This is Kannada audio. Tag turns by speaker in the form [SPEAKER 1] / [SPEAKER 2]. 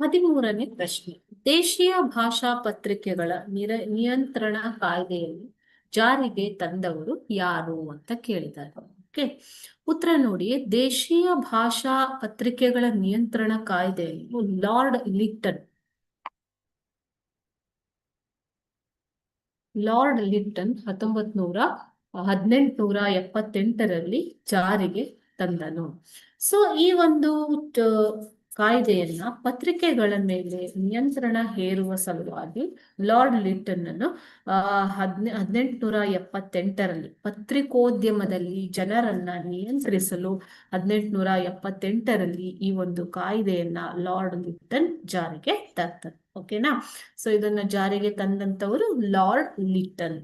[SPEAKER 1] 13ನೇ ಪ್ರಶ್ನೆ. ದೇಶೀಯ ಭಾಷಾ ಪತ್ರಿಕೆಗಳ ನಿಯಂತ್ರಣ ಕಾಯ್ದೆಯನ್ನು ಜಾರಿಗೆ ತಂದವರು ಯಾರು ಅಂತ ಕೇಳಿದ್ದಾರೆ. ಓಕೆ, ಉತ್ತರ ನೋಡಿ. ದೇಶೀಯ ಭಾಷಾ ಪತ್ರಿಕೆಗಳ ನಿಯಂತ್ರಣ ಕಾಯ್ದೆಯನ್ನು ಲಾರ್ಡ್ ಲಿಟ್ಟನ್ 1878ರಲ್ಲಿ ಜಾರಿಗೆ ತಂದನು. ಸೊ ಈ ಒಂದು ಕಾಯ್ದೆಯನ್ನ ಪತ್ರಿಕೆಗಳ ಮೇಲೆ ನಿಯಂತ್ರಣ ಹೇರುವ ಸಲುವಾಗಿ ಲಾರ್ಡ್ ಲಿಟ್ಟನ್ ಅನ್ನು 1878ರಲ್ಲಿ ಪತ್ರಿಕೋದ್ಯಮದಲ್ಲಿ ಜನರನ್ನ ನಿಯಂತ್ರಿಸಲು 1878ರಲ್ಲಿ ಈ ಒಂದು ಕಾಯ್ದೆಯನ್ನ ಲಾರ್ಡ್ ಲಿಟ್ಟನ್ ಜಾರಿಗೆ ತಂದರು. ಓಕೆನಾ? ಸೊ ಇದನ್ನ ಜಾರಿಗೆ ತಂದಂತವರು ಲಾರ್ಡ್ ಲಿಟ್ಟನ್.